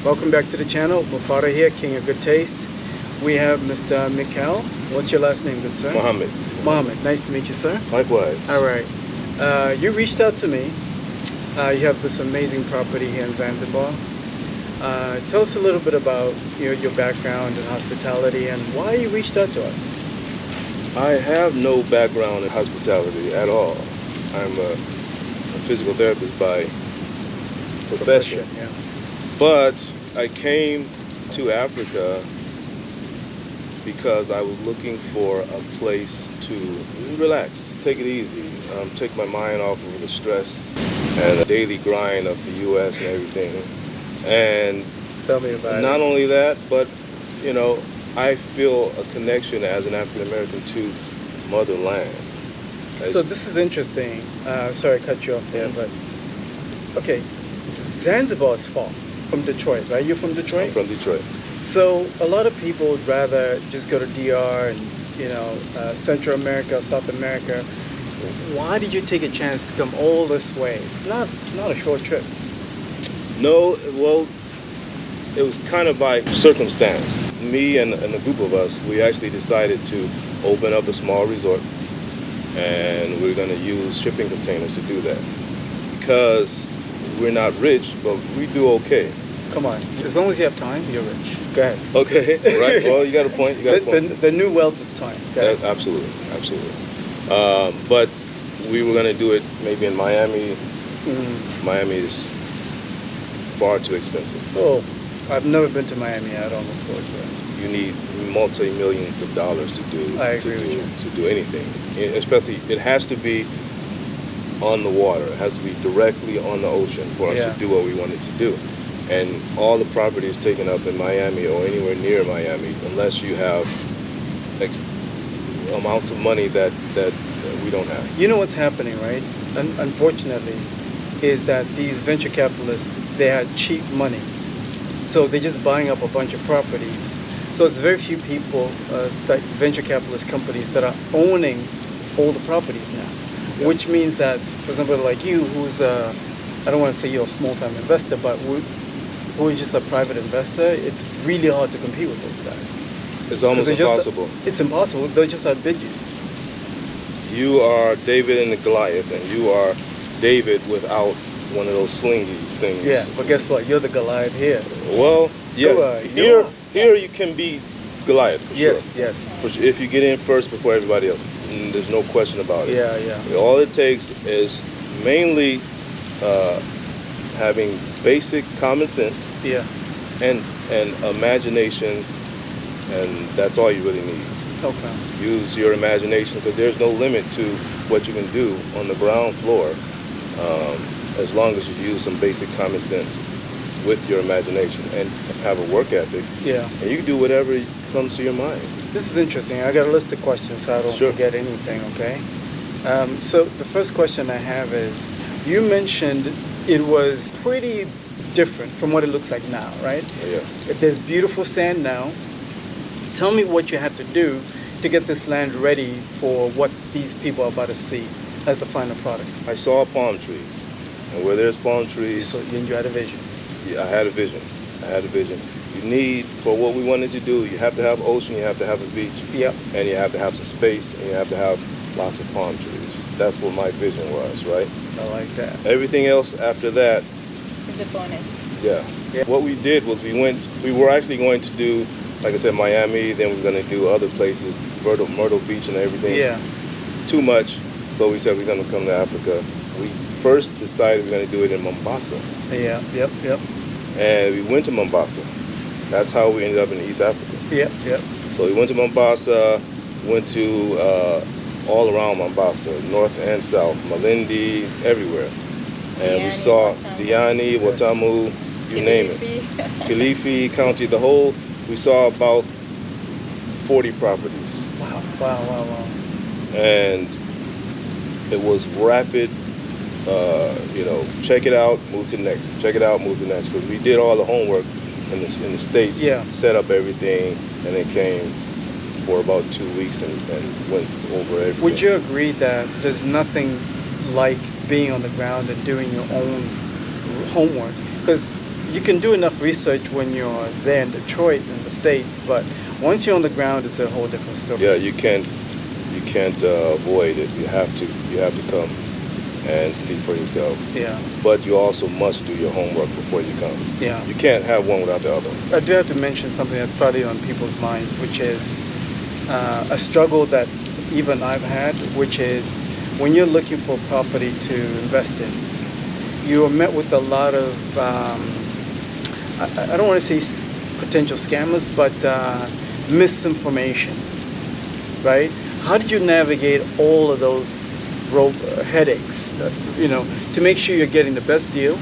Welcome back to the channel. Mufara here, King of Good Taste. We have Mr. Mikhail. What's your last name, good sir? Mohammed. Mohammed. Nice to meet you, sir. Likewise. All right. You reached out to me. You have this amazing property here in Zanzibar. Tell us a little bit about your background in hospitality and why you reached out to us. I have no background in hospitality at all. I'm a physical therapist by profession. Yeah. But I came to Africa because I was looking for a place to relax, take it easy, take my mind off of the stress and the daily grind of the U.S. and everything. And tell me about it. Not only that, but I feel a connection as an African American to motherland. So this is interesting. Sorry I cut you off there, but okay, Zanzibar is far from Detroit, right? You're from Detroit? I'm from Detroit. So a lot of people would rather just go to DR and Central America, South America. Why did you take a chance to come all this way? It's not a short trip. No, well, it was kind of by circumstance. Me and a group of us, we actually decided to open up a small resort, and we're going to use shipping containers to do that. Because we're not rich, but we do okay. Come on, as long as you have time, you're rich. Go ahead. Okay, right. Well, you got a point. The new wealth is time. Absolutely. But we were going to do it maybe in Miami. Miami is far too expensive. Oh, I've never been to Miami. I don't look forward to it. You need multi-millions of dollars to do. I agree with you. To do anything, especially it has to be on the water. It has to be directly on the ocean for us to do what we wanted to do. And all the property is taken up in Miami or anywhere near Miami, unless you have amounts of money that we don't have. You know what's happening, right? Unfortunately, is that these venture capitalists, they had cheap money. So they're just buying up a bunch of properties. So it's very few people, like venture capitalist companies, that are owning all the properties now. Yeah. Which means that for somebody like you, who's I don't want to say you're a small-time investor, but who is just a private investor, it's really hard to compete with those guys. It's almost impossible. It's impossible. They'll just outbid you. You are David and the Goliath, and you are David without one of those slingy things. Yeah, but guess what? You're the Goliath here. Well, yeah. Here you can be Goliath for sure. Yes. For sure. If you get in first before everybody else, there's no question about it. Yeah. All it takes is mainly having basic common sense. Yeah. And imagination, and that's all you really need. Okay. Use your imagination, because there's no limit to what you can do on the ground floor, as long as you use some basic common sense with your imagination and have a work ethic. Yeah. And you can do whatever comes to your mind. This is interesting. I got a list of questions so I don't forget anything, okay? So the first question I have is, you mentioned it was pretty different from what it looks like now, right? Yeah. There's beautiful sand now. Tell me what you had to do to get this land ready for what these people are about to see as the final product. I saw palm trees, and where there's palm trees... So you had a vision. Yeah, I had a vision. You need, for what we wanted to do, you have to have ocean, you have to have a beach, and you have to have some space, and you have to have lots of palm trees. That's what my vision was, right? I like that. Everything else after that is a bonus. Yeah. What we did was we were actually going to do, like I said, Miami, then we were going to do other places, Myrtle Beach and everything. Yeah. Too much, so we said we're going to come to Africa. We first decided we're going to do it in Mombasa. Yeah, yep. And we went to Mombasa. That's how we ended up in East Africa. Yep. So we went to Mombasa, went to all around Mombasa, north and south, Malindi, everywhere. And we saw Diani, Watamu, you name it. Kilifi County, we saw about 40 properties. Wow. And it was rapid, check it out, move to the next. Check it out, move to the next. Because we did all the homework in the States, set up everything, and then came for about 2 weeks and went over everything. Would you agree that there's nothing like being on the ground and doing your own homework? Because you can do enough research when you're there in Detroit in the States, but once you're on the ground, it's a whole different story. Yeah, you can't avoid it. You have to come and see for yourself. Yeah. But you also must do your homework before you come. Yeah. You can't have one without the other. I do have to mention something that's probably on people's minds, which is a struggle that even I've had, which is when you're looking for property to invest in, you are met with a lot of, I don't want to say potential scammers, but misinformation, right? How did you navigate all of those headaches, to make sure you're getting the best deal,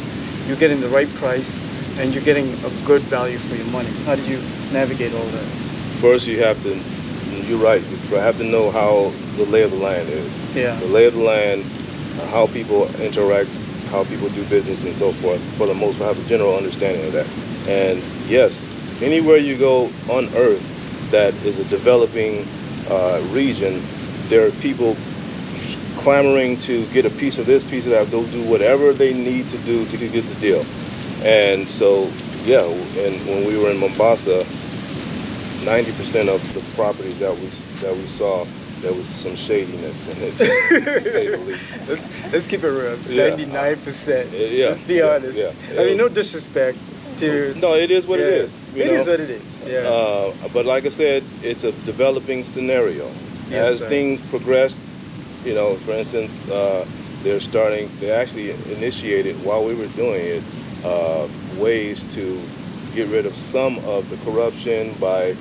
you're getting the right price, and you're getting a good value for your money? How did you navigate all that? First, you're right, you have to know how the lay of the land is. Yeah. The lay of the land, how people interact, how people do business and so forth. For the most part, have a general understanding of that. And yes, anywhere you go on earth that is a developing region, there are people clamoring to get a piece of this, piece of that. They'll do whatever they need to do to get the deal. And so, yeah, and when we were in Mombasa, 90% of the properties that we saw, there was some shadiness in it, to say the least. Let's keep it real. It's Yeah. 99%. Yeah. Let's be honest. Yeah. I mean, no disrespect to... No, it is what it is. It is what it is. Yeah. But like I said, it's a developing scenario. Yes, As sir. things progress, for instance, they actually initiated, while we were doing it, ways to get rid of some of the corruption by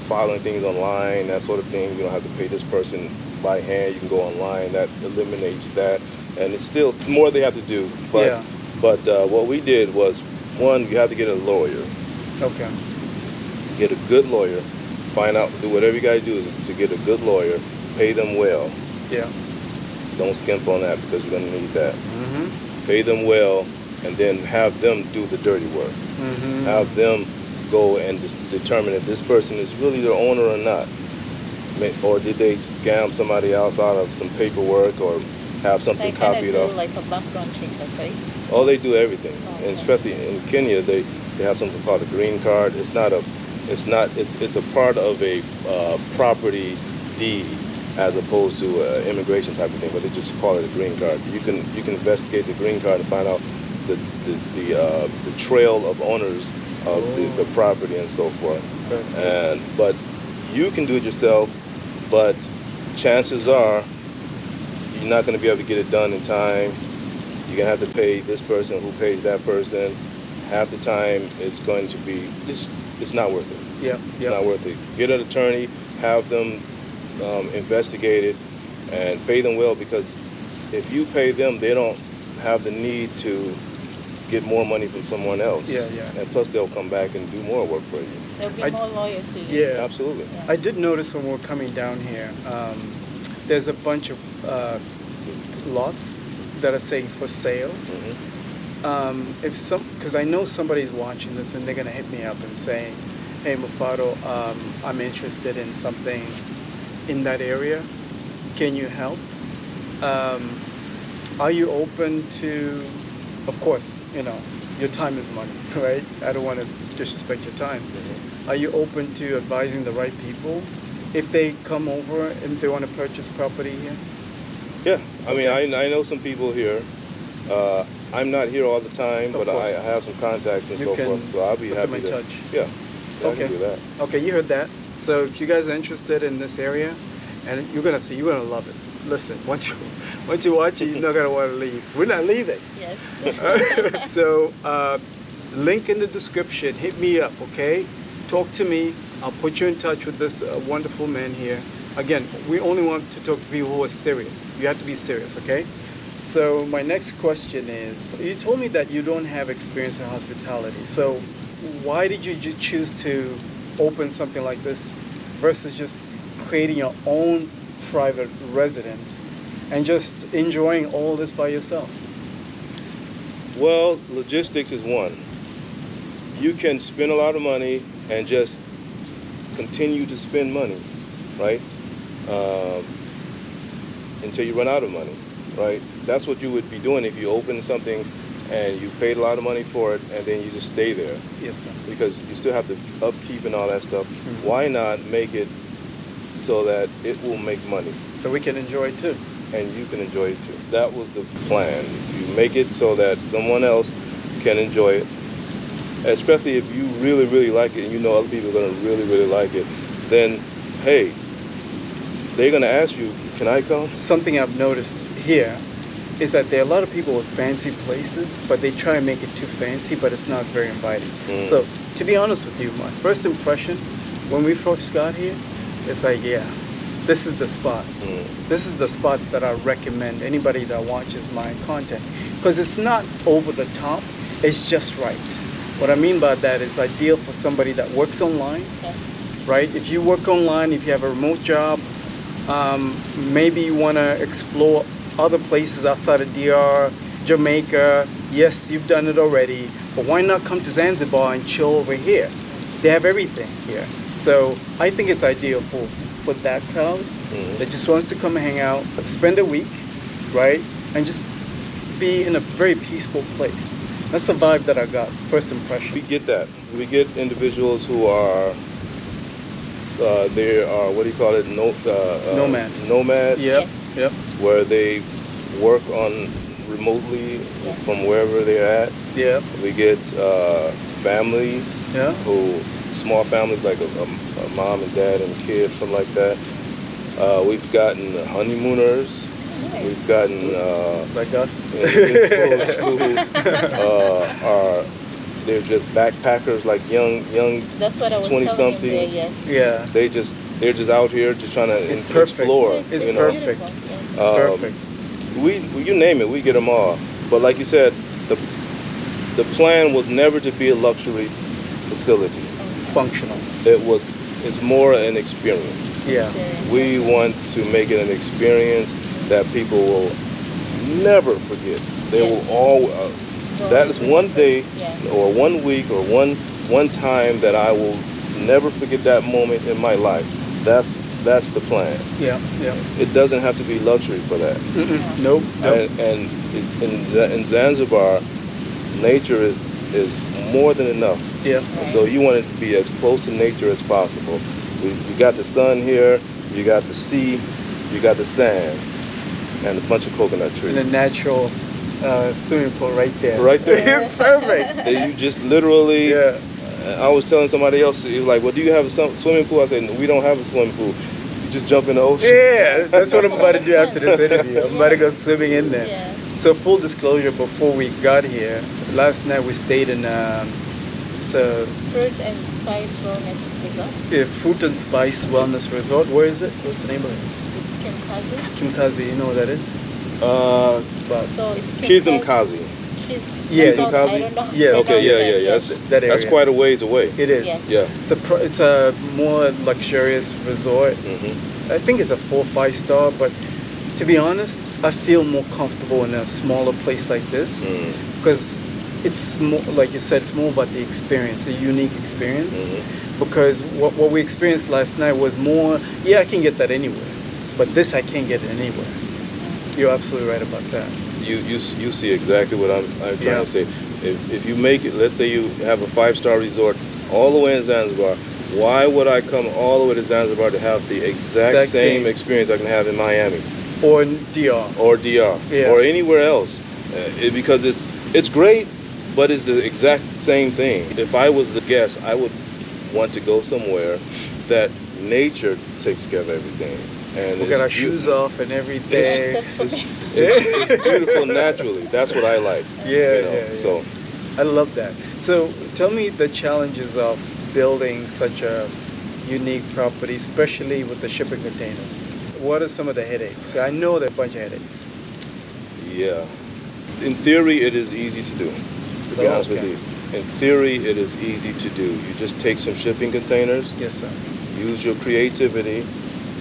filing things online, that sort of thing. You don't have to pay this person by hand. You can go online. That eliminates that. And it's still more they have to do. But, Yeah. but what we did was, one, you have to get a lawyer. Okay. Get a good lawyer. Do whatever you got to do to get a good lawyer. Pay them well. Yeah. Don't skimp on that because you're going to need that. Mm-hmm. Pay them well, and then have them do the dirty work. Mm-hmm. Have them go and determine if this person is really their owner or not. Or did they scam somebody else out of some paperwork or have something copied They up? do like a background check, right? Oh, they do everything. Okay. And especially in Kenya, they have something called a green card. It's a part of a property deed as opposed to an immigration type of thing, but they just call it a green card. You can investigate the green card and find out the trail of owners of the property and so forth. But you can do it yourself, but chances are you're not going to be able to get it done in time. You're going to have to pay this person who pays that person. Half the time it's going to be, it's not worth it. Yeah. It's not worth it. Get an attorney, have them investigate it, and pay them well, because if you pay them, they don't have the need to get more money from someone else. Yeah. And plus they'll come back and do more work for you. There'll be more loyalty. Yeah. Absolutely. Yeah. I did notice when we were coming down here, there's a bunch of lots that are saying for sale. Mm-hmm. Because I know somebody's watching this and they're gonna hit me up and saying, "Hey, Mufado, I'm interested in something in that area. Can you help? Are you open to?" Of course, your time is money, right? I don't want to disrespect your time. Mm-hmm. Are you open to advising the right people if they come over and they want to purchase property here? Yeah, I mean, I know some people here. I'm not here all the time, Of but I course. have some contacts and You so can forth, so I'll be put happy them in to. touch. Yeah, I Okay. can do that. Okay, you heard that. So if you guys are interested in this area, and you're gonna love it. Listen, once you watch it, you're not gonna want to leave. We're not leaving. Yes. So, link in the description. Hit me up, okay? Talk to me. I'll put you in touch with this wonderful man here. Again, we only want to talk to people who are serious. You have to be serious, okay? So my next question is, you told me that you don't have experience in hospitality. So why did you choose to open something like this versus just creating your own private residence and just enjoying all this by yourself? Well, logistics is one. You can spend a lot of money and just continue to spend money, right? Until you run out of money, right? That's what you would be doing if you open something and you paid a lot of money for it, and then you just stay there Yes, sir. because you still have the upkeep and all that stuff. Mhm. Why not make it so that it will make money So we can enjoy it too. and you can enjoy it too? That was the plan. You make it so that someone else can enjoy it, especially if you really, really like it and you know other people are going to really, really like it, then, hey, they're going to ask you, can I come? Something I've noticed here is that there are a lot of people with fancy places, but they try and make it too fancy, but it's not very inviting. Mm. So, to be honest with you, my first impression when we first got here, it's like, yeah, this is the spot. Mm. This is the spot that I recommend anybody that watches my content, because it's not over the top, it's just right. What I mean by that is ideal for somebody that works online, Yes. right? If you work online, if you have a remote job, maybe you want to explore other places outside of DR, Jamaica. Yes, you've done it already, but why not come to Zanzibar and chill over here? They have everything here. So I think it's ideal for that crowd Mhm. that just wants to come and hang out, spend a week, right? And just be in a very peaceful place. That's the vibe that I got, first impression. We get that. We get individuals who are, they are, what do you call it? Nomads. Nomads. Yep, Yes. yep, Where they work on remotely Yes. from wherever they're at. yep, We get families yeah. who, small families like a mom and dad and a kid, something like that. We've gotten honeymooners. Nice. We've gotten Like us. individuals who are, they're just backpackers, like young That's what I was telling him there, 20-somethings. yes. Yeah, they're just out here just trying to It's perfect. explore. It's you know. perfect. Beautiful, yes. perfect. We you name it, we get them all. But like you said, the plan was never to be a luxury facility. Functional. It's more an experience. Yeah. Experience. We want to make it an experience that people will never forget. They Yes. will all. That is one day, Yeah. or 1 week, or one time that I will never forget that moment in my life. That's the plan. Yeah, yeah. It doesn't have to be luxury for that. Mm-mm. Nope, nope. And in Zanzibar, nature is more than enough. Yeah. So you want it to be as close to nature as possible. We got the sun here, you got the sea, you got the sand, and a bunch of coconut trees. And a natural swimming pool right there. Right there. It's perfect. That you just literally. Yeah. I was telling somebody else, he was like, "Well, do you have a swimming pool?" I said, "No, we don't have a swimming pool. You just jump in the ocean." Yeah, that's what I'm about to do after this interview. I'm about to go swimming in there. Yeah. So full disclosure, before we got here, last night we stayed in it's a Fruit and Spice Wellness Resort. Fruit and Spice Wellness Resort. Where is it? What's the name of it? It's Kimkazi. Kimkazi. You know what that is? But So it's Kizimkazi. Yeah, That's all, I don't know. Yeah, Okay, yeah. Yes. that area. That's quite a ways away. It is. Yes. Yeah. It's a more luxurious resort. Hmm. I think it's a 4 or 5 star, but to be honest, I feel more comfortable in a smaller place like this Mm. because it's more, like you said, it's more about the experience, a unique experience. Mhm. Because what we experienced last night was more, yeah, I can get that anywhere, but this I can't get it anywhere. You're absolutely right about that. You see exactly what I'm trying Yeah. to say. If you make it, let's say you have a 5-star resort all the way in Zanzibar, why would I come all the way to Zanzibar to have the exact same experience I can have in Miami Or in DR. or DR Yeah. or anywhere else? Because it's great, but it's the exact same thing. If I was the guest, I would want to go somewhere that nature takes care of everything. And We got our shoes off and everything. It's beautiful naturally. That's what I like. Yeah, you know, yeah. So I love that. So tell me the challenges of building such a unique property, especially with the shipping containers. What are some of the headaches? I know there are a bunch of headaches. yeah, in theory, it is easy to do. To be Oh, honest with okay. you, in theory, it is easy to do. You just take some shipping containers, Yes, sir. use your creativity.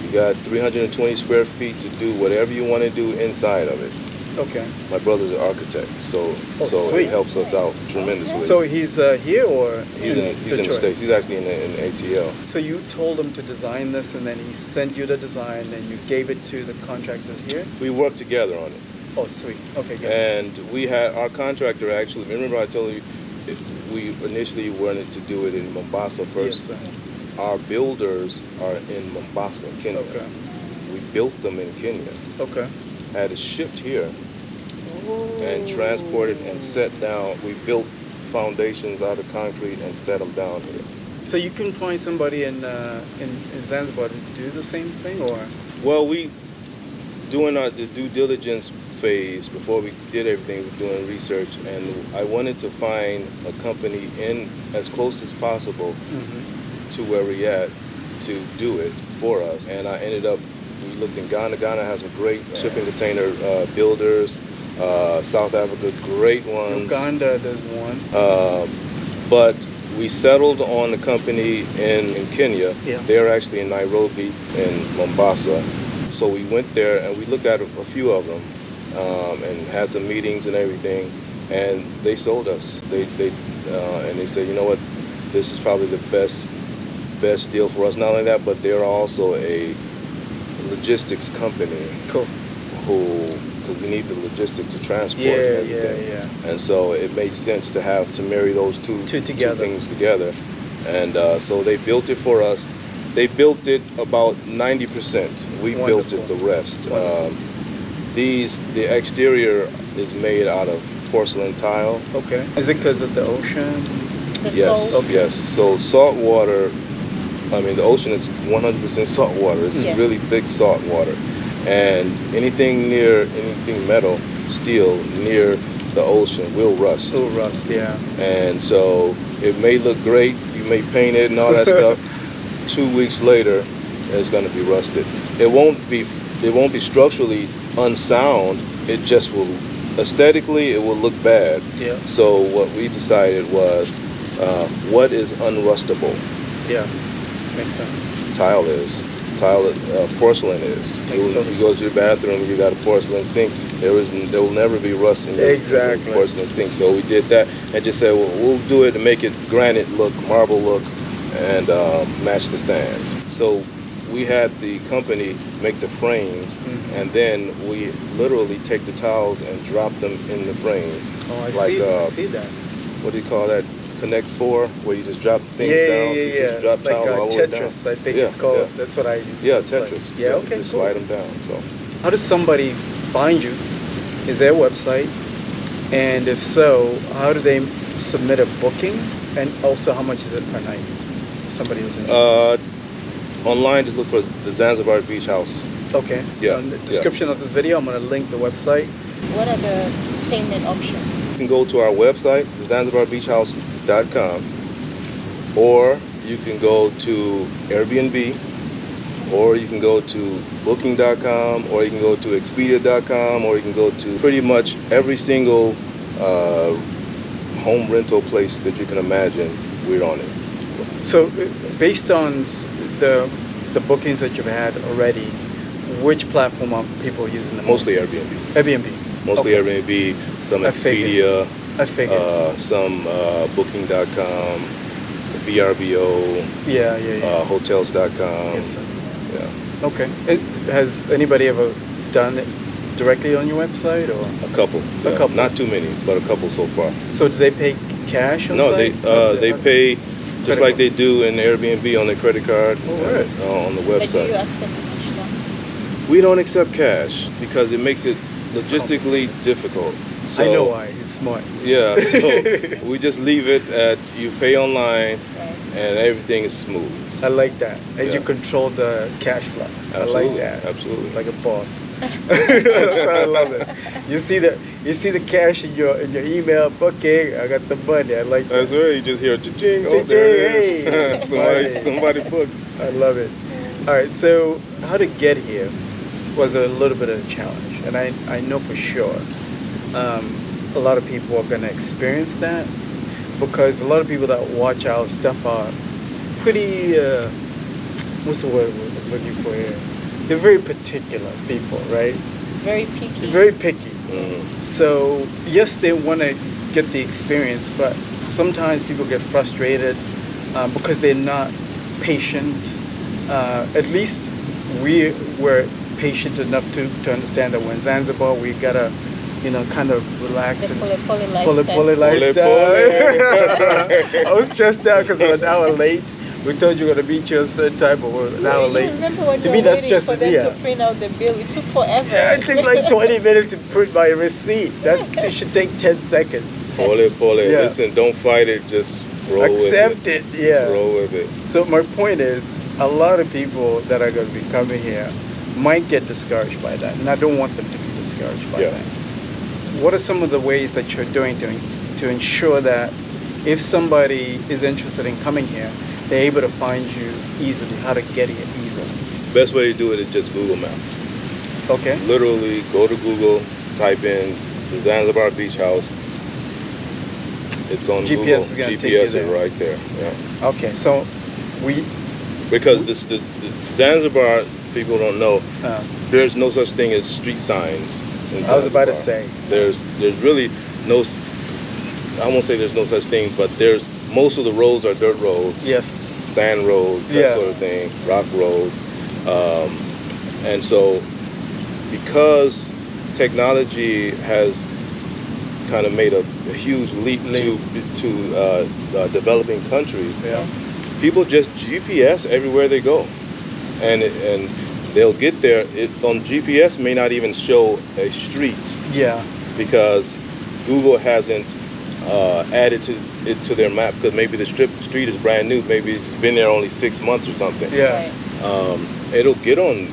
You got 320 square feet to do whatever you want to do inside of it. Okay. My brother's an architect, so Oh, so sweet. it helps us out tremendously. So he's here or he's in the Detroit? States. He's actually in ATL. So you told him to design this, and then he sent you the design, and you gave it to the contractors here. We work together on it. Oh, sweet. Okay, good. And we had our contractor actually. Remember, I told you we initially wanted to do it in Mombasa Yes, first. sir. Our builders are in Mombasa, Kenya. Okay. We built them in Kenya. Okay. Had it shipped here and transported and set down. We built foundations out of concrete and set them down here. So you can find somebody in Zanzibar to do the same thing, or? Well, we doing the due diligence phase before we did everything. We were doing research, and I wanted to find a company in as close as possible to where we at to do it for us. And I ended up, we looked in Ghana. Ghana has a great shipping container builders. South Africa, great ones. Uganda, there's one. But we settled on the company in Kenya. Yeah. They're actually in Nairobi and Mombasa. So we went there and we looked at a few of them and had some meetings and everything. And they sold us. They said, you know what, this is probably the best deal for us. Not only that, but they're also a logistics company. Cool. Because we need the logistics to transport. Yeah. And so it made sense to marry those two things together. And so they built it for us. They built it about 90%. We built it the rest. The exterior is made out of porcelain tile. Okay. Is it because of the ocean? Yes. Salt. Yes. So salt water. I mean, the ocean is 100% salt water. It's really thick salt water. And anything metal, steel near the ocean will rust. Will rust, yeah. And so it may look great, you may paint it and all that stuff. 2 weeks later, it's going to be rusted. It won't be structurally unsound. It just will, aesthetically, it will look bad. Yeah. So what we decided was, what is unrustable? Yeah, makes sense. Tile is. Porcelain is. You go to your bathroom, you got a porcelain sink. There will never be rust in your porcelain sink. So we did that and just said, well, we'll do it to make it granite look, marble look, and match the sand. So we had the company make the frames, and then we literally take the tiles and drop them in the frame. Oh, I see that. What do you call that? Connect 4, where you just drop things down. Yeah. Drop like tiles all the way down. Tetris, I think it's called. Yeah. That's what I use. Yeah, Tetris. Yeah, okay, just cool. slide them down. So. How does somebody find you? Is there a website? And if so, how do they submit a booking? And also, how much is it per night? If somebody was in. Online, just look for the Zanzibar Beach House. Okay. Yeah. In the description of this video, I'm going to link the website. What are the payment options? You can go to our website, ZanzibarBeachHouse.com, or you can go to Airbnb, or you can go to Booking.com, or you can go to Expedia.com, or you can go to pretty much every single home rental place that you can imagine. We're on it. So, based on the bookings that you've had already, which platform are people using the most? Mostly Airbnb. Airbnb. Mostly Airbnb, some Expedia, some Booking.com, VRBO, Hotels.com. Yes, sir. Yeah. Okay. Has anybody ever done it directly on your website, or? A couple. A couple. Not too many, but a couple so far. So do they pay cash on No, site? they pay just like they do in Airbnb on their credit card on the website. But do you accept cash now? We don't accept cash because it makes it logistically difficult. So, I know why. It's smart. Yeah, so we just leave it at you pay online and everything is smooth. I like that. And you control the cash flow. Absolutely. I like that. Absolutely. Like a boss. I love it. You see the cash in your email booking. I got the money. I like that. That's right. You just hear cha-ching. Oh, Cha-ching, there it is. somebody booked. I love it. All right. So how to get here was a little bit of a challenge, and I know for sure a lot of people are going to experience that, because a lot of people that watch our stuff are pretty, what's the word we're looking for here? They're very particular people, right? Very picky. Very picky. Mm-hmm. So, yes, they want to get the experience, but sometimes people get frustrated because they're not patient. At least we were patient enough to understand that when Zanzibar, we gotta, kind of relax The and pole pull lifestyle. lifestyle. I was stressed out because we're an hour late. We told you we're gonna meet you a certain time, but we're an hour You late. remember when To we me, were that's waiting just for them yeah. to print out the bill? It took forever. Yeah, it took like 20 minutes to print my receipt. That should take 10 seconds. Pole. Yeah. Listen, don't fight it. Just roll Accept with it. yeah. Roll with it. So my point is, a lot of people that are going to be coming here might get discouraged by that, and I don't want them to be discouraged by Yeah. that. What are some of the ways that you're doing to ensure that if somebody is interested in coming here, they're able to find you easily, how to get here easily? Best way to do it is just Google Maps. Okay. Literally, go to Google, type in the Zanzibar Beach House. It's on GPS Google. is gonna take GPS you is there. right there. Yeah. Okay, so we, Because the Zanzibar, people don't know, uh, there's no such thing as street signs in I was about to Zanzibar. say, There's really no, I won't say there's no such thing, but there's, most of the roads are dirt roads, yes, sand roads, that Yeah. sort of thing, rock roads. And so because technology has kind of made a huge leap to developing countries, yeah, people just GPS everywhere they go, and they'll get there. It on GPS may not even show a street yeah, because Google hasn't added it to their map because maybe the street is brand new. Maybe it's been there only 6 months or something. yeah. Right. It'll get on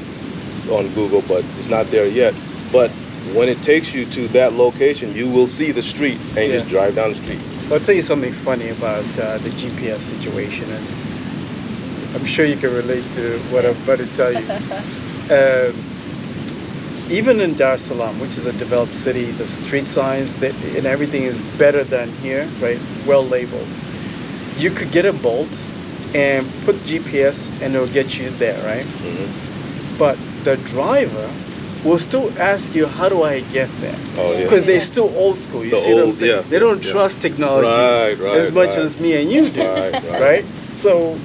Google, but it's not there yet. But when it takes you to that location, you will see the street, and you just Yeah. drive down the street. I'll tell you something funny about the GPS situation, and I'm sure you can relate to what I'm about to tell you. Even in Dar es Salaam, which is a developed city, the street signs and everything is better than here, right? Well labeled. You could get a Bolt and put GPS, and it'll get you there, right? Mm-hmm. But the driver will still ask you, how do I get there? Oh yeah. Because they're still old school. You The see what I'm old- saying? yeah, They don't yeah. trust technology Right, as much right. as me and you do, Right. right? So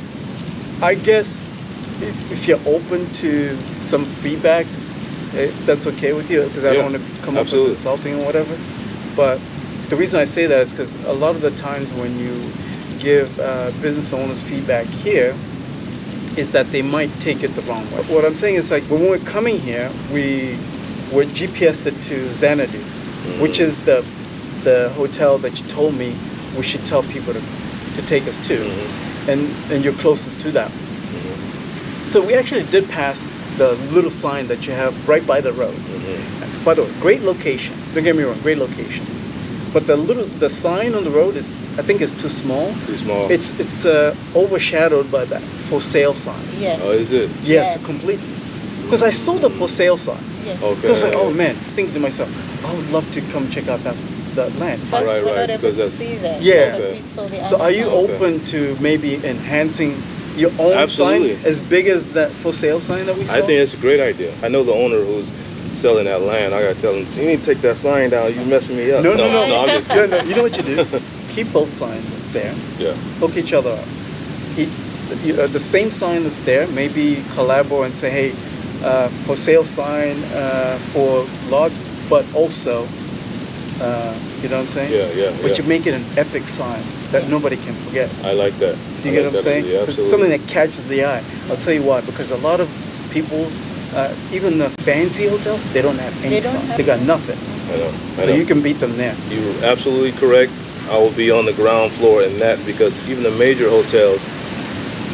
I guess if you're open to some feedback, that's okay with you, because I Yeah, don't want to come up absolutely. as insulting or whatever. But the reason I say that is because a lot of the times when you give business owners feedback here, is that they might take it the wrong way. What I'm saying is, like, when we're coming here, we're GPSed it to Xanadu, which is the hotel that you told me we should tell people to take us to, and you're closest to that. So we actually did pass the little sign that you have right by the road. By the way, great location. Don't get me wrong, great location. But the sign on the road is, I think, is too small. Too small. It's overshadowed by that for sale sign. Yes. Oh, is it? Yes, Yes. completely. Because I saw the for sale sign. Yes. Okay. I was like, oh man, think to myself, I would love to come check out that land. But Right, we're right, not able because to that's- see that. Yeah. But Okay. we saw the So other are you side. Okay. open to maybe enhancing your own Absolutely. sign as big as that for sale sign that we saw? I think it's a great idea. I know the owner who's selling that land. I gotta tell him, you need to take that sign down. You messing me up. No. I'm just No, kidding. no. You know what you do? Keep both signs there. Yeah. Hook each other up. The same sign that's there, maybe collaborate and say, hey, for sale sign for lots, but also, you know what I'm saying? Yeah. But you make it an epic sign that nobody can forget. I like that. Do you I get like what I'm that saying? idea. Because it's Absolutely. something that catches the eye. I'll tell you why. Because a lot of people, even the fancy hotels, they don't have any They don't sign. have They got any. nothing. I know. I So know. you can beat them there. You're absolutely correct. I will be on the ground floor in that because even the major hotels,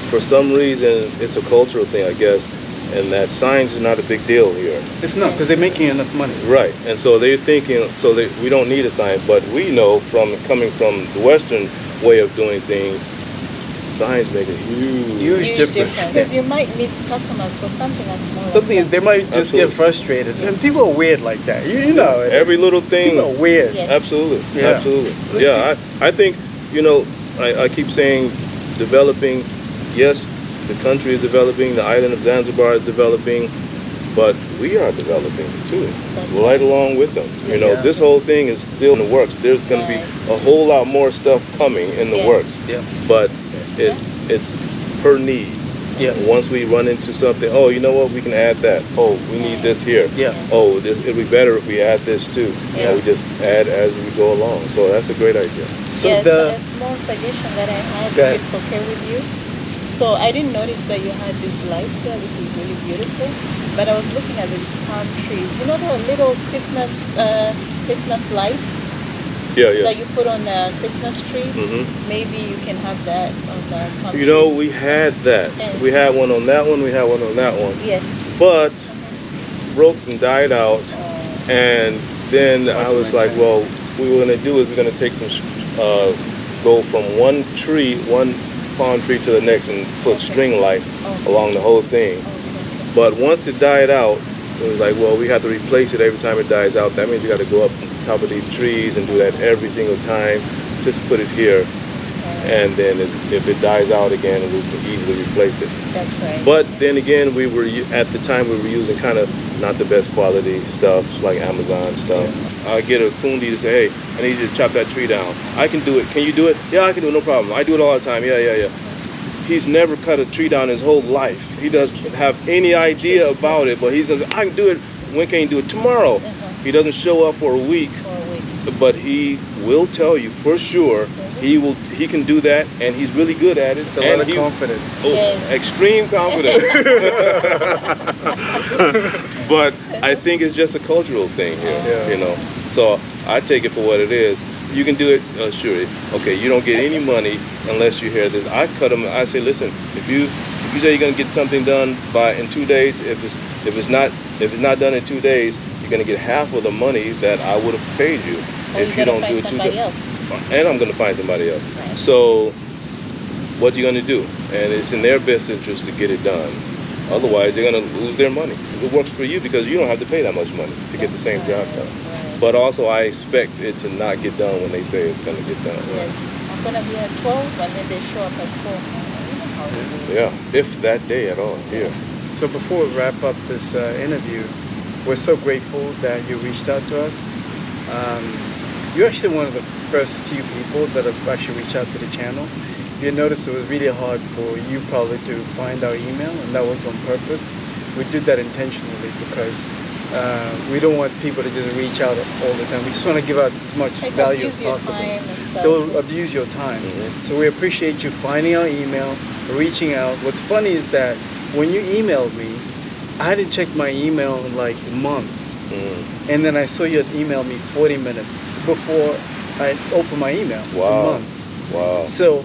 for some reason, it's a cultural thing, I guess, and that signs are not a big deal here. It's not, because they're making enough money. Right, and so they're thinking, we don't need a sign, but we know from coming from the Western way of doing things, signs make a huge Huge difference. Because you might miss customers for something as small Something as they might just Absolutely. get frustrated. And people are weird like that. You know it. Every little thing. People are weird. Yes. Absolutely, Yeah. absolutely. Let's Yeah, I think, I keep saying developing, yes, the country is developing, the island of Zanzibar is developing, but we are developing too, That's right right. along with them. Yeah. This whole thing is still in the works. There's going to Yes. be a whole lot more stuff coming in the Yeah. works, Yeah. but it's per need. Yeah. Once we run into something, oh, you know what, we can add that. Oh, we need this here. Yeah. Oh, it'd be better if we add this too. Yeah. And we just add as we go along. So that's a great idea. So yes, the a small suggestion that I had, That- if it's okay with you. So I didn't notice that you had these lights here. This is really beautiful. But I was looking at these palm trees. You know the little Christmas lights Yeah, yeah. that you put on a Christmas tree? hmm Maybe you can have that on the palm You know, trees. we had that. And- We had one on that one. We had one on that one. Yes. But broke and died out. And then Hard I to was like, maintain. well, what we're gonna do is we're gonna take some, go from one tree, one palm tree to the next, and put Okay. string lights Okay. along the whole thing. Okay. But once it died out, it was like, well, we have to replace it every time it dies out. That means you got to go up on top of these trees and do that every single time. Just put it here, and then if it dies out again, we can easily replace it. That's right. But then again, we were at the time we were using kind of not the best quality stuff, like Amazon stuff. I get a fundi to say, hey, I need you to chop that tree down. I can do it. Can you do it? Yeah, I can do it. No problem. I do it all the time. Yeah. He's never cut a tree down his whole life. He doesn't have any idea about it, but he's gonna say, I can do it. When can you do it? Tomorrow. He doesn't show up for a week, For a week. but he will tell you for sure he can do that, and he's really good at it. a lot And of confidence. Oh, Yes. extreme confidence. But I think it's just a cultural thing here, Yeah. you know. So I take it for what it is. You can do it, sure. Okay, you don't get any money unless you hear this. I cut them. I say, listen, if you say you're gonna get something done in 2 days, if it's not done in 2 days, you're gonna get half of the money that I would have paid you Or if you you're gonna don't do find it 2 somebody days. else. And I'm gonna find somebody else. Right. So what you gonna do? And it's in their best interest to get it done. Otherwise, they're gonna lose their money. It works for you because you don't have to pay that much money to get the same job done. Right. But also, I expect it to not get done when they say it's gonna get done. Yes. I'm gonna be at 12 and then they show up at 4. You know how it is. Yeah, if that day at all. Yeah. So before we wrap up this interview, we're so grateful that you reached out to us. You're actually one of the first few people that have actually reached out to the channel. You noticed it was really hard for you probably to find our email, and that was on purpose. We did that intentionally because we don't want people to just reach out all the time. We just want to give out as much Like value as abuse your possible. time and stuff. They'll abuse your time. Mhm. So we appreciate you finding our email, reaching out. What's funny is that when you emailed me, I hadn't checked my email in like months. And then I saw you had emailed me 40 minutes before I opened my email. For Wow. months. Wow. So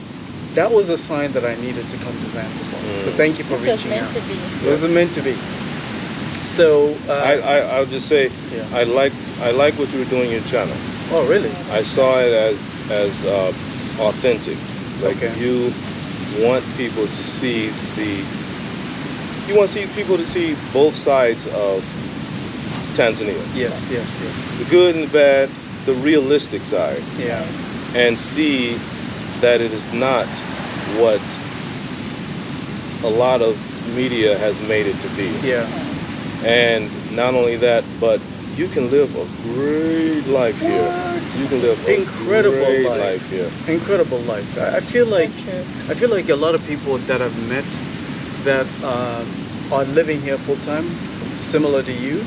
that was a sign that I needed to come to Zanzibar. So thank you for This was reaching meant out. to be. It was meant to be. So I'll just say, Yeah. I like what you were doing in your channel. oh really? I saw it as authentic. Like Okay. you want people to see people to see both sides of Tanzania. Yes. The good and the bad, the realistic side, Yeah. and see that it is not what a lot of media has made it to be. Yeah. And not only that, but you can live a great life here. What? You can live a Incredible great life. life here. Incredible life. I feel So like true. I feel like a lot of people that I've met that are living here full time, similar to you,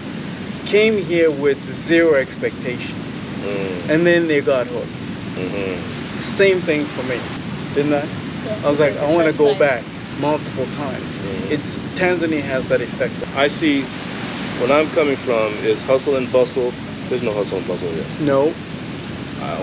came here with zero expectations, and then they got hooked. Mm-hmm. Same thing for me, didn't I? Yeah. I was like, I want to First go time. back multiple times. It's Tanzania has that effect. I see when I'm coming from is hustle and bustle. There's no hustle and bustle here. No,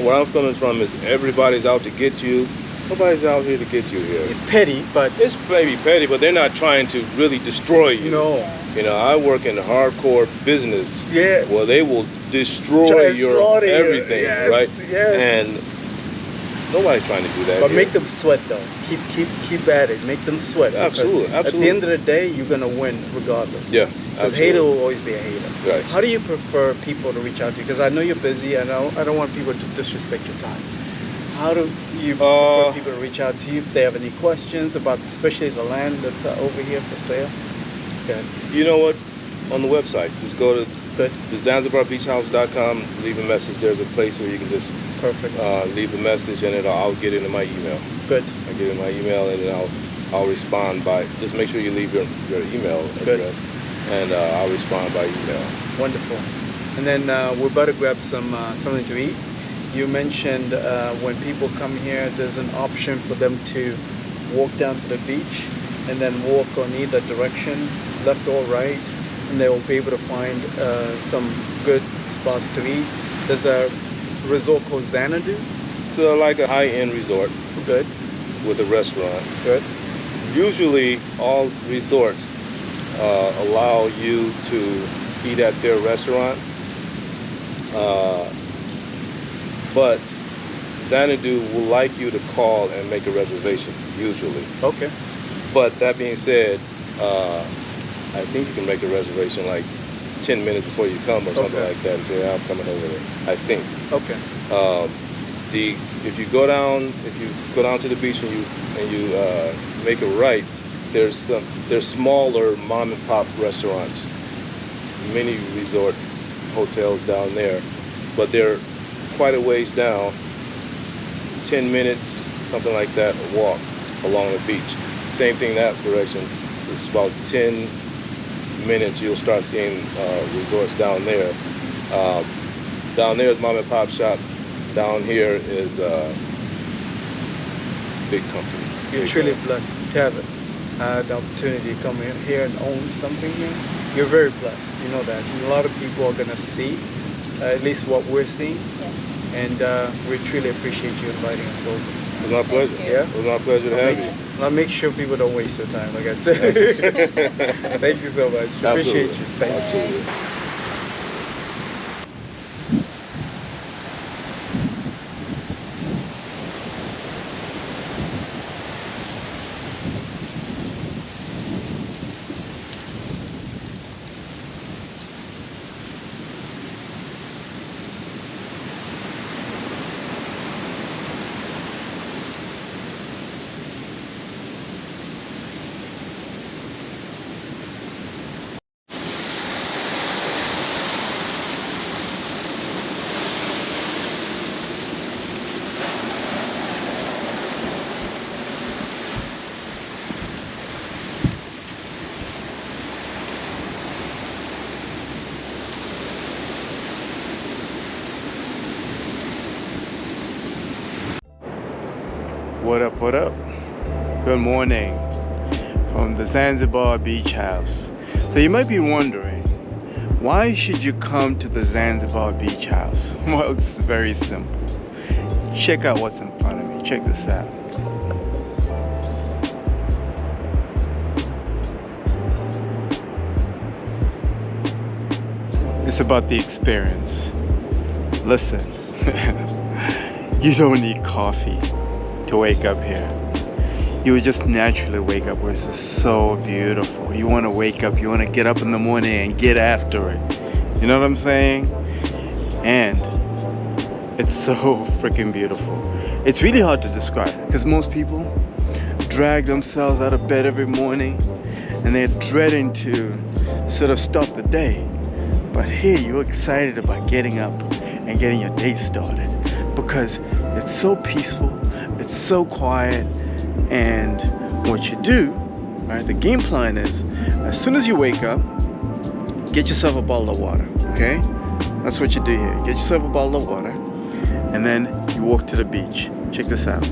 Where I'm coming from is everybody's out to get you. Nobody's out here to get you here. it's petty, but It's maybe petty, but they're not trying to really destroy you. no. You know, I work in hardcore business. Yeah. Well, they will destroy Try to your slaughter you. everything, Yes, right? yes. And nobody's trying to do that. But here. make them sweat though. Keep at it. Make them sweat. because Absolutely, At absolutely. the end of the day, you're gonna win regardless. Yeah, Because absolutely. hater will always be a hater. Right. How do you prefer people to reach out to you? Because I know you're busy. I don't want people to disrespect your time. How do you prefer people to reach out to you if they have any questions about, especially the land that's over here for sale? Good. You know what? On the website, just go to Good. the ZanzibarBeachHouse.com. Leave a message. There's a place where you can just Perfect. leave a message, and I'll get it in my email. Good. I get it in my email, and then I'll respond by, just make sure you leave your email Good. address, and I'll respond by email. Wonderful. And then we're about to grab something to eat. You mentioned when people come here, there's an option for them to walk down to the beach and then walk on either direction, left or right, and they will be able to find some good spots to eat. There's a resort called Xanadu. It's like a high-end resort. Good. With a restaurant. Good. Usually, all resorts allow you to eat at their restaurant, but Xanadu will like you to call and make a reservation, usually. Okay. But that being said, I think you can make a reservation like 10 minutes before you come or something like that and say, I'm coming over there, I think. Okay. If you go down to the beach and you make a right, there's smaller mom and pop restaurants, mini resorts, hotels down there, but they're quite a ways down, 10 minutes, something like that, a walk along the beach. Same thing that direction. It's about 10 minutes you'll start seeing resorts down there. Down there is mom and pop shop. Down here is big companies. You're truly blessed to have the opportunity to come in here and own something here. You're very blessed, you know that. And a lot of people are going to see at least what we're seeing. Yes. And we truly appreciate you inviting us over. It was my pleasure. Yeah? It was my pleasure to have you. I'll make sure people don't waste your time, like I said. Thank you so much. Appreciate you. Thank you. Absolutely. What up, what up? Good morning from the Zanzibar beach house. So you might be wondering, why should you come to the Zanzibar beach house? Well, it's very simple. Check out what's in front of me. Check this out. It's about the experience. Listen, you don't need coffee to wake up here. You would just naturally wake up where it's just so beautiful. You want to wake up, you want to get up in the morning and get after it. You know what I'm saying? And it's so freaking beautiful. It's really hard to describe because most people drag themselves out of bed every morning and they're dreading to sort of start the day. But here you're excited about getting up and getting your day started because it's so peaceful. It's so quiet, and what you do, right, the game plan is, as soon as you wake up, get yourself a bottle of water, okay? That's what you do here. Get yourself a bottle of water, and then you walk to the beach. Check this out.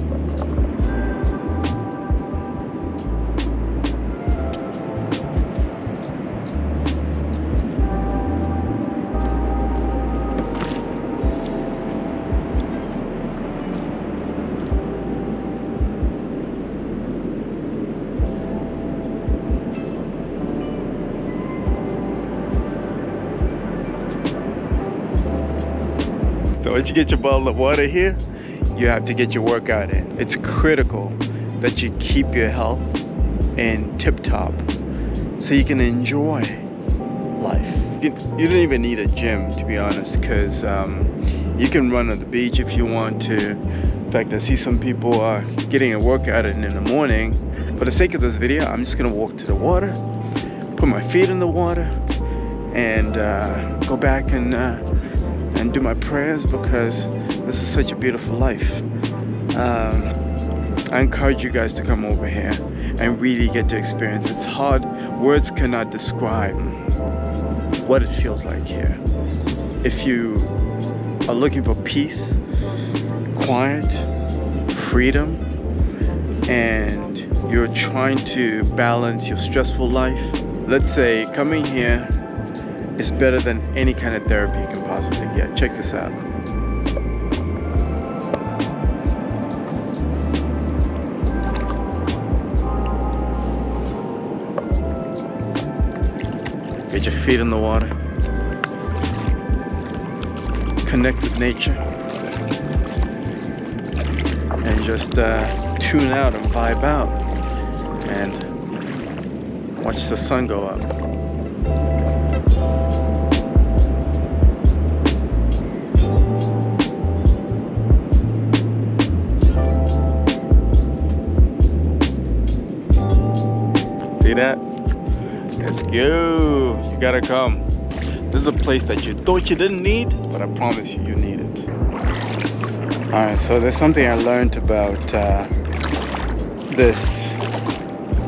So once you get your bottle of water here, you have to get your workout in. It's critical that you keep your health in tip-top so you can enjoy life. You don't even need a gym, to be honest, because you can run on the beach if you want to. In fact, I see some people are getting a workout in the morning. For the sake of this video, I'm just gonna walk to the water, put my feet in the water, and go back and do my prayers because this is such a beautiful life. I encourage you guys to come over here and really get to experience. It's hard, words cannot describe what it feels like here. If you are looking for peace, quiet, freedom, and you're trying to balance your stressful life, let's say coming here is better than any kind of therapy you can possibly get. Check this out. Get your feet in the water. Connect with nature. And just tune out and vibe out. And watch the sun go up. See that? Let's go. You gotta come. This is a place that you thought you didn't need, but I promise you, you need it. Alright, so there's something I learned about this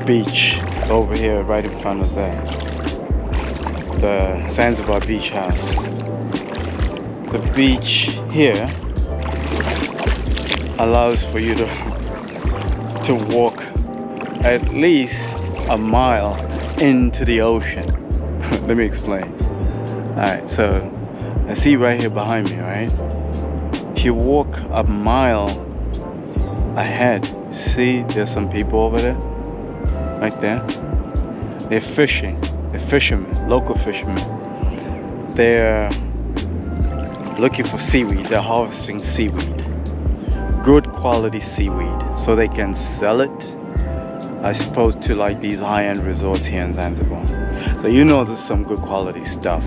beach over here right in front of the Zanzibar beach house. The beach here allows for you to walk at least a mile into the ocean. Let me explain. Alright, so I see right here behind me, right? If you walk a mile ahead, see there's some people over there? Right there? They're fishing. They're fishermen, local fishermen. They're looking for seaweed. They're harvesting seaweed. Good quality seaweed. So they can sell it, I suppose, to like these high-end resorts here in Zanzibar. So you know there's some good quality stuff.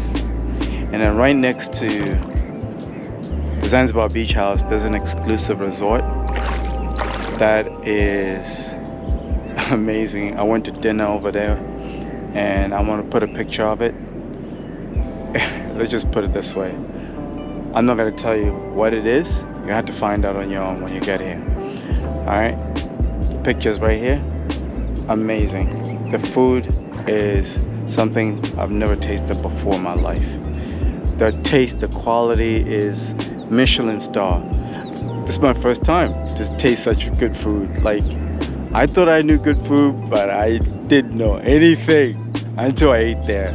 And then right next to the Zanzibar beach house, there's an exclusive resort that is amazing. I went to dinner over there and I want to put a picture of it. Let's just put it this way. I'm not going to tell you what it is. You have to find out on your own when you get here. Alright? Pictures right here. Amazing. The food is something I've never tasted before in my life. The taste, the quality is Michelin star. This is my first time to taste such good food. Like, I thought I knew good food, but I didn't know anything until I ate there.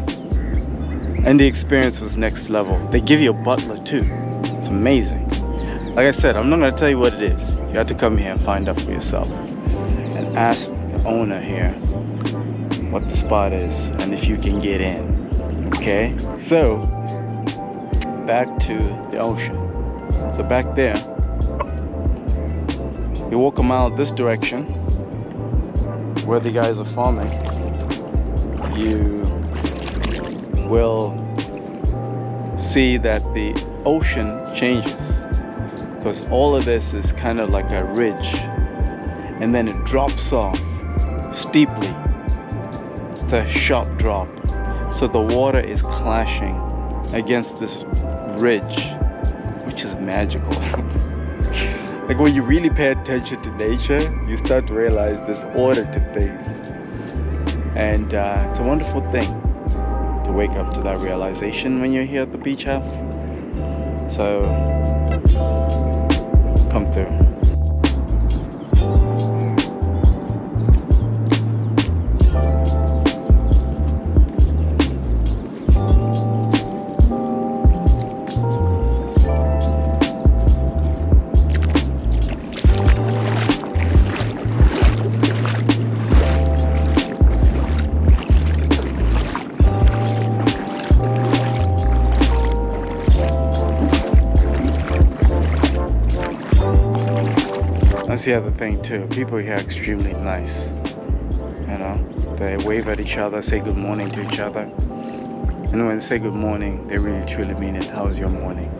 And the experience was next level. They give you a butler too. It's amazing. Like I said, I'm not going to tell you what it is. You have to come here and find out for yourself. And ask the owner here what the spot is and if you can get in. Okay? So, back to the ocean. So back there, you walk a mile this direction where the guys are farming. You will see that the ocean changes because all of this is kind of like a ridge and then it drops off steeply. It's a sharp drop. So the water is clashing against this ridge, which is magical. Like when you really pay attention to nature, you start to realize there's order to things. And it's a wonderful thing to wake up to that realization when you're here at the beach house. So, come through. That's the other thing too. People here are extremely nice. You know, they wave at each other, say good morning to each other. And when they say good morning, they really truly mean it. How's your morning?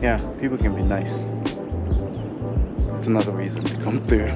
Yeah, people can be nice. It's another reason to come through.